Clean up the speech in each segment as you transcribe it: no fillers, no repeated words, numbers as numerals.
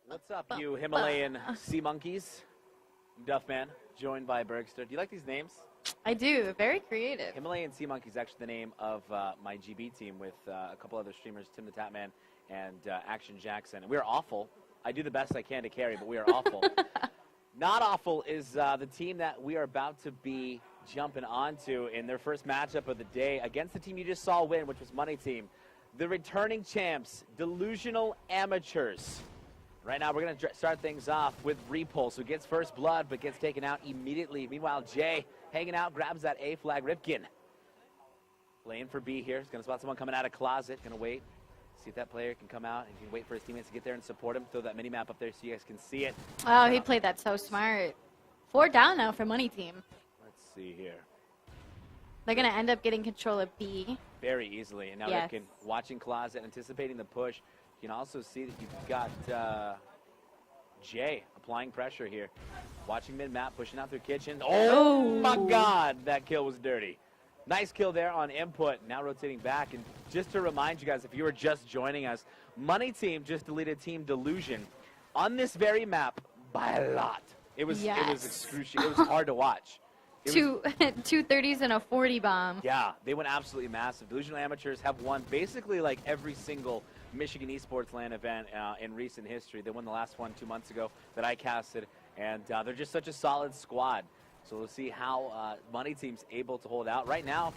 What's up, you Himalayan sea monkeys? Duffman, joined by Bergster. Do you like these names? I do. Very creative. Himalayan sea monkey is actually the name of my GB team with a couple other streamers, Tim the Tapman and Action Jackson. And we are awful. I do the best I can to carry, but we are awful. Not awful is the team that we are about to be jumping onto in their first matchup of the day against the team you just saw win, which was Money Team. The returning champs, Delusional Ameatures. Right now, we're going to start things off with Repulse, who gets first blood, but gets taken out immediately. Meanwhile, Jay, hanging out, grabs that A flag. Ripken playing for B here. He's going to spot someone coming out of closet. Going to wait, see if that player can come out. He can wait for his teammates to get there and support him. Throw that mini-map up there so you guys can see it. Oh, he played that so smart. 4 down now for Money Team. Let's see here. They're going to end up getting control of B. Very easily. And now Yes. Ripken watching closet, anticipating the push. You can also see that you've got Jay applying pressure here. Watching mid-map, pushing out through kitchen. Oh, my God, that kill was dirty. Nice kill there on input. Now rotating back. And just to remind you guys, if you were just joining us, Money Team just deleted Team Delusion on this very map by a lot. It was excruciating. It was hard to watch. Two 30s and a 40 bomb. Yeah, they went absolutely massive. Delusional Ameatures have won basically like every single Michigan Esports LAN event in recent history. They won the last one 2 months ago that I casted, and they're just such a solid squad. So we'll see how Money Team's able to hold out. Right now,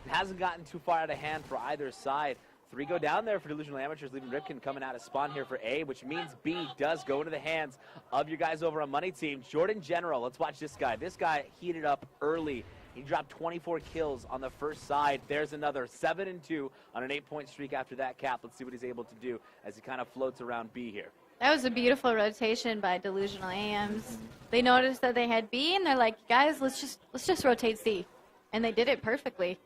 it hasn't gotten too far out of hand for either side. 3 go down there for Delusional Ameatures, leaving Ripken coming out of spawn here for A, which means B does go into the hands of your guys over on Money Team. Jordan General, let's watch this guy. This guy heated up early. He dropped 24 kills on the first side. There's another 7-2 on an 8-point streak after that cap. Let's see what he's able to do as he kind of floats around B here. That was a beautiful rotation by Delusional AMs. They noticed that they had B, and they're like, guys, let's just rotate C. And they did it perfectly.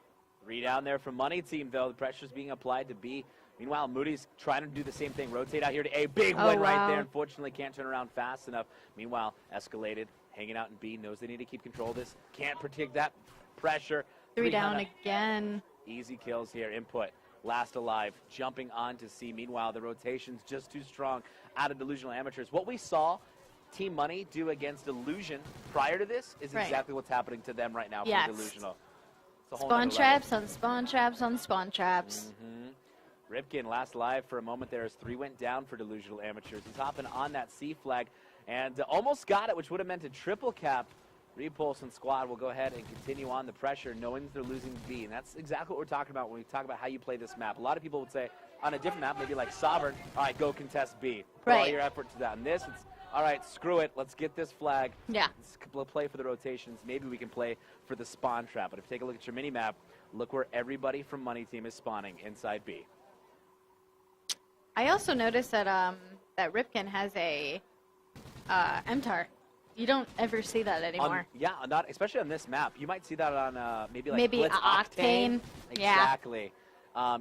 3 down there from Money Team, though. The pressure's being applied to B. Meanwhile, Moody's trying to do the same thing. Rotate out here to A. Big win right there. Unfortunately, can't turn around fast enough. Meanwhile, Escalated, hanging out in B, knows they need to keep control of this. Can't protect that pressure. 3 down again. Easy kills here. Input. Last alive. Jumping on to C. Meanwhile, the rotation's just too strong out of Delusional Ameatures. What we saw Team Money do against Delusion prior to this is exactly what's happening to them right now for Delusional. Spawn traps on spawn traps on spawn traps. Ripken last live for a moment there as 3 went down for Delusional Ameatures. He's hopping on that C flag and almost got it, which would have meant a triple cap. Repulse and squad will go ahead and continue on the pressure, knowing that they're losing B. And that's exactly what we're talking about when we talk about how you play this map. A lot of people would say on a different map, maybe like Sovereign, all right, go contest B. Put all your effort to that. And this, it's, all right, screw it. Let's get this flag. Yeah. Let's play for the rotations. Maybe we can play for the spawn trap. But if you take a look at your mini-map, look where everybody from Money Team is spawning inside B. I also noticed that that Ripken has a MTAR. You don't ever see that anymore. Not especially on this map. You might see that on maybe Blitz Octane. Exactly.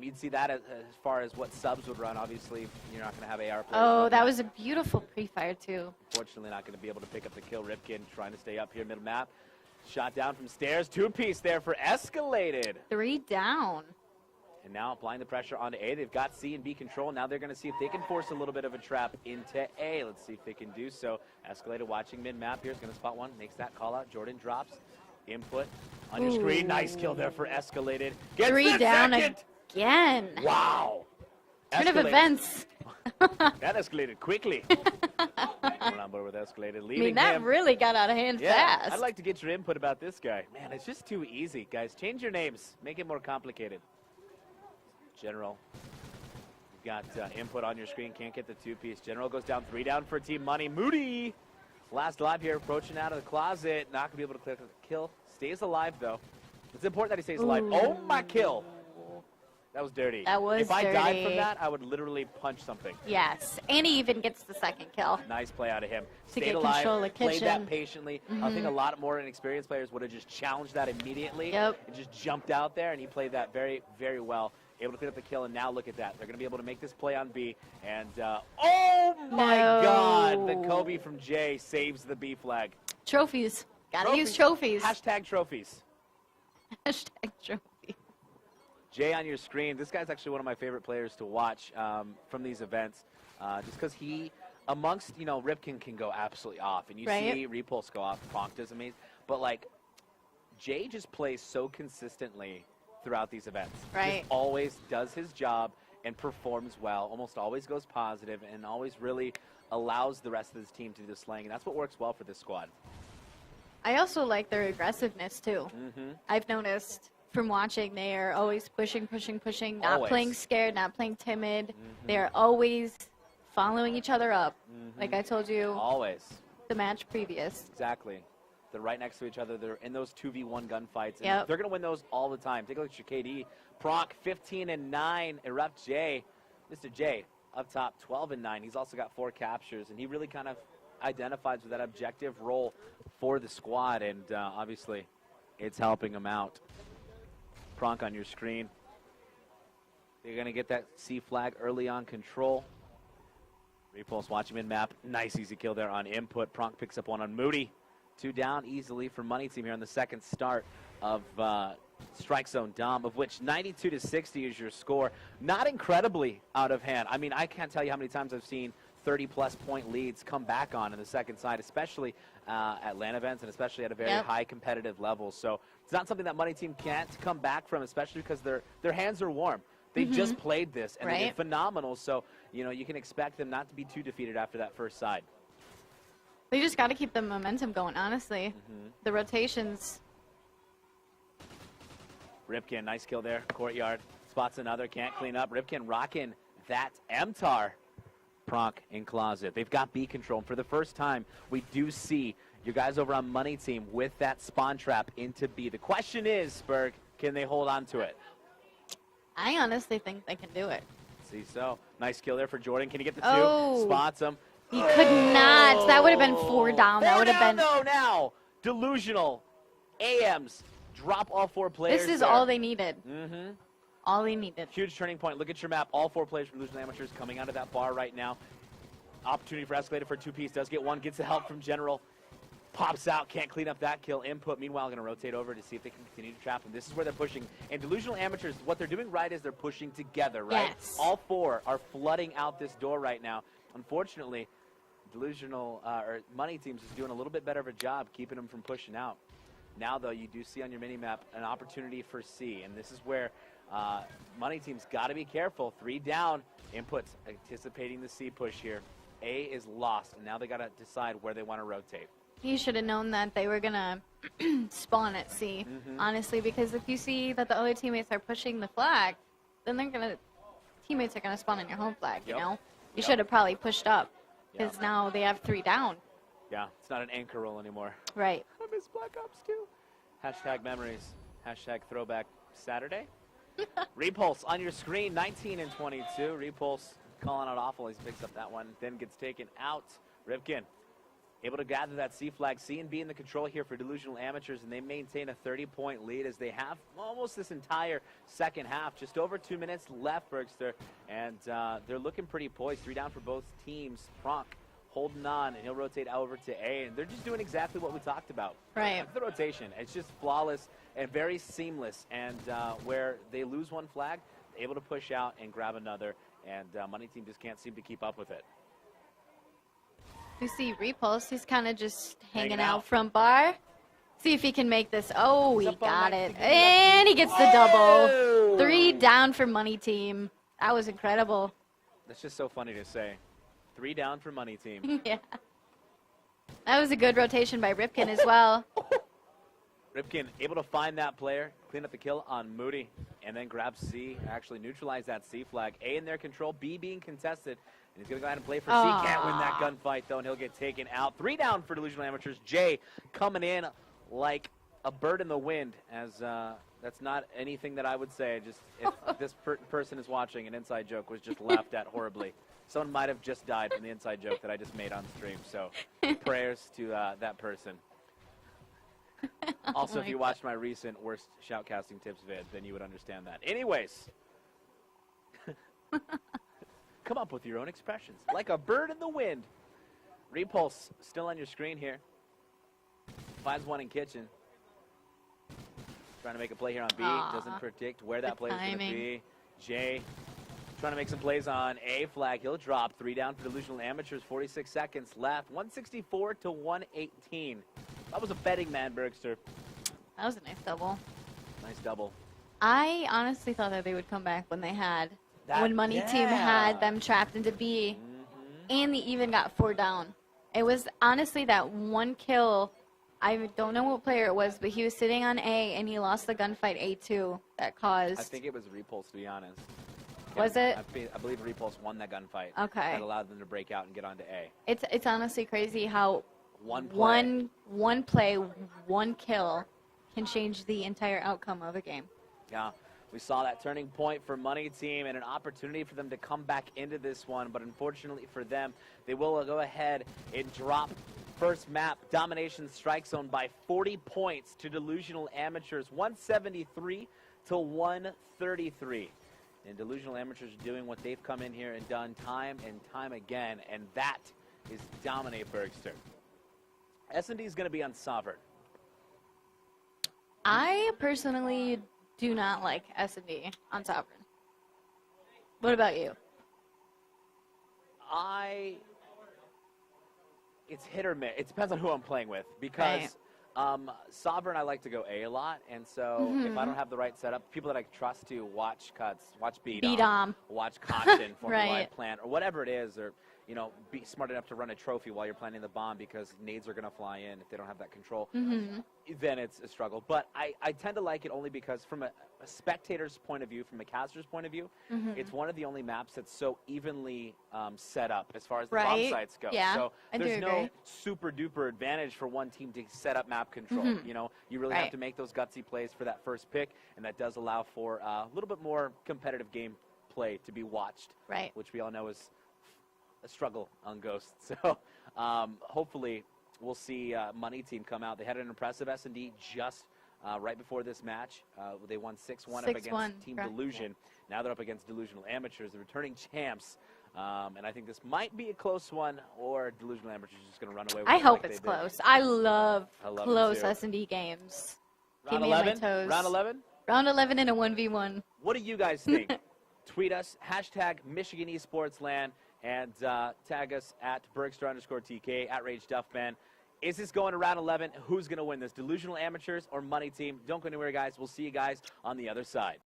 You'd see that as far as what subs would run. Obviously, you're not going to have AR players. Oh, that was a beautiful pre-fire, too. Unfortunately, not going to be able to pick up the kill. Ripken trying to stay up here middle map. Shot down from stairs. 2-piece there for Escalated. 3 down. And now applying the pressure onto A. They've got C and B control. Now they're going to see if they can force a little bit of a trap into A. Let's see if they can do so. Escalated watching mid-map here. Is going to spot one. Makes that call out. Jordan drops. Input on your screen. Nice kill there for Escalated. Gets 3 down again. Wow. Turn of events. That escalated quickly. We're on board with Escalated. Leaving I mean, that really got out of hand fast. I'd like to get your input about this guy. Man, it's just too easy, guys. Change your names. Make it more complicated. General. You've got input on your screen. Can't get the 2-piece. General goes down. 3 down for Team Money. Moody. Last alive here. Approaching out of the closet. Not going to be able to click the kill. Stays alive, though. It's important that he stays alive. Oh, my kill. That was dirty. That was dirty. If I died from that, I would literally punch something. Yes. And he even gets the second kill. Nice play out of him. Stayed alive. Played that patiently. I think a lot more inexperienced players would have just challenged that immediately. And just jumped out there, and he played that very, very well. Able to clean up the kill, and now look at that. They're going to be able to make this play on B. And, oh, my God. The Kobe from Jay saves the B flag. Trophies. Gotta use trophies. Hashtag trophies. Hashtag trophies. Jay on your screen. This guy's actually one of my favorite players to watch from these events. Just because he amongst, you know, Ripken can go absolutely off, and you Right. see Repulse go off, Pronk does amazing, but, like, Jay just plays so consistently throughout these events. Right. Just always does his job and performs well, almost always goes positive, and always really allows the rest of his team to do the slaying, and that's what works well for this squad. I also like their aggressiveness, too. Mm-hmm. I've noticed from watching they are always pushing, not Always. playing scared, not playing timid. They're always following each other up, like I told you Always. the match previous. Exactly. They're right next to each other. They're in those 2v1 gunfights. And Yep. they're going to win those all the time. Take a look at your KD. Pronk, 15-9. Erupt J. Mr. J, up top, 12-9. He's also got 4 captures, and he really kind of identifies with that objective role for the squad, and obviously it's helping him out. Pronk on your screen. You're going to get that C flag early on control. Repulse watching mid-map. Nice easy kill there on input. Pronk picks up one on Moody. 2 down easily for Money Team here on the second start of Strikezone Dom, of which 92-60 is your score. Not incredibly out of hand. I mean, I can't tell you how many times I've seen 30-plus point leads come back on in the second side, especially at LAN events and especially at a very high competitive level. So it's not something that Money Team can't come back from, especially because their hands are warm. They just played this, and they did phenomenal. So, you know, you can expect them not to be too defeated after that first side. They just got to keep the momentum going, honestly. The rotations. Ripken, nice kill there. Courtyard spots another, can't clean up. Ripken rocking that MTAR. Pronk in closet. They've got B control. And for the first time, we do see your guys over on Money Team with that spawn trap into B. The question is, Spurg, can they hold on to it? I honestly think they can do it. See so. Nice kill there for Jordan. Can he get the 2? Oh. Spots him. He could not. That would have been 4 down. That would have been. No, now. Delusional. AMs. Drop all 4 players. This is there. all they needed. All they needed. Huge turning point. Look at your map. All 4 players from Delusional Amateurs coming out of that bar right now. Opportunity for Escalator for 2-piece. Does get 1. Gets the help from General. Pops out. Can't clean up that kill. Input. Meanwhile, going to rotate over to see if they can continue to trap him. This is where they're pushing. And Delusional Amateurs, what they're doing right is they're pushing together, right? Yes. All 4 are flooding out this door right now. Unfortunately, Delusional or Money Teams is doing a little bit better of a job keeping them from pushing out. Now, though, you do see on your mini-map an opportunity for C, and this is where Money Team's got to be careful. 3 down, inputs anticipating the C push here. A is lost, and now they got to decide where they want to rotate. He should have known that they were going to spawn at C, honestly, because if you see that the other teammates are pushing the flag, then teammates are going to spawn on your home flag, you know? You should have probably pushed up, because now they have 3 down. Yeah, it's not an anchor roll anymore. Right. I miss Black Ops 2. Hashtag memories. Hashtag throwback Saturday. Repulse on your screen, 19-22. Repulse calling out awful. He picks up that one, then gets taken out. Ripken able to gather that C flag. C and B in the control here for Delusional Amateurs, and they maintain a 30-point lead as they have almost this entire second half. Just over 2 minutes left, Bergster, and they're looking pretty poised. 3 down for both teams. Pronk holding on, and he'll rotate over to A, and they're just doing exactly what we talked about. Right. The rotation, it's just flawless and very seamless, and where they lose one flag, able to push out and grab another, and Money Team just can't seem to keep up with it. You see Repulse, he's kind of just hanging out from bar. See if he can make this. Oh, he got it. And he gets the double. 3 down for Money Team. That was incredible. That's just so funny to say. 3 down for Money Team. Yeah. That was a good rotation by Ripken as well. Ripken able to find that player, clean up the kill on Moody, and then grab C, actually neutralize that C flag. A in their control, B being contested, and he's going to go ahead and play for C. Can't win that gunfight, though, and he'll get taken out. 3 down for Delusional Amateurs. J coming in like a bird in the wind, as that's not anything that I would say. Just if this person is watching, an inside joke was just laughed at horribly. Someone might have just died from the inside joke that I just made on stream, so prayers to that person. Also, if you watched my recent worst shoutcasting tips vid, then you would understand that. Anyways, come up with your own expressions. Like a bird in the wind. Repulse still on your screen here. Finds one in kitchen. Trying to make a play here on B. Doesn't predict where that play is going to be. Jay trying to make some plays on A flag. He'll drop 3 down for Delusional Amateurs. 46 seconds left. 164 to 118. That was a betting man, Bergster. That was a nice double. Nice double. I honestly thought that they would come back when they had, when Money Team had them trapped into B, and they even got 4 down. It was honestly that one kill. I don't know what player it was, but he was sitting on A, and he lost the gunfight A2 that caused. I think it was Repulse, to be honest. Was it? I believe Repulse won that gunfight. Okay. That allowed them to break out and get onto A. It's honestly crazy how one play, one kill can change the entire outcome of a game. Yeah, we saw that turning point for Money Team and an opportunity for them to come back into this one, but unfortunately for them, they will go ahead and drop first map Domination Strike Zone by 40 points to Delusional Amateurs, 173 to 133. And Delusional Amateurs are doing what they've come in here and done time and time again, and that is dominate Bergster. S&D is going to be on Sovereign. I personally do not like S&D on Sovereign. What about you? It's hit or miss. It depends on who I'm playing with, because Sovereign I like to go A lot, and so if I don't have the right setup, people that I trust to watch cuts, watch B-Dom, watch Caution, Formula plan, or whatever it is, or be smart enough to run a trophy while you're planting the bomb, because nades are going to fly in if they don't have that control. Then it's a struggle. But I tend to like it only because from a spectator's point of view, from a caster's point of view, it's one of the only maps that's so evenly set up as far as the bomb sites go. Yeah, so there's no super duper advantage for one team to set up map control. You really have to make those gutsy plays for that first pick, and that does allow for a little bit more competitive game play to be watched, which we all know is a struggle on Ghost. So hopefully we'll see Money Team come out. They had an impressive S&D just right before this match. They won 6-1 up against Team Delusion. Now they're up against Delusional Amateurs, the returning champs. And I think this might be a close one, or Delusional Amateurs is just going to run away with it. I hope it's close. I love close S&D games. Round 11? Round 11? Round 11 in a 1v1. What do you guys think? Tweet us, hashtag Michigan Esportsland, and tag us at Bergster_TK, at RageDuffman. Is this going to round 11? Who's going to win this, Delusional Amateurs or Money Team? Don't go anywhere, guys. We'll see you guys on the other side.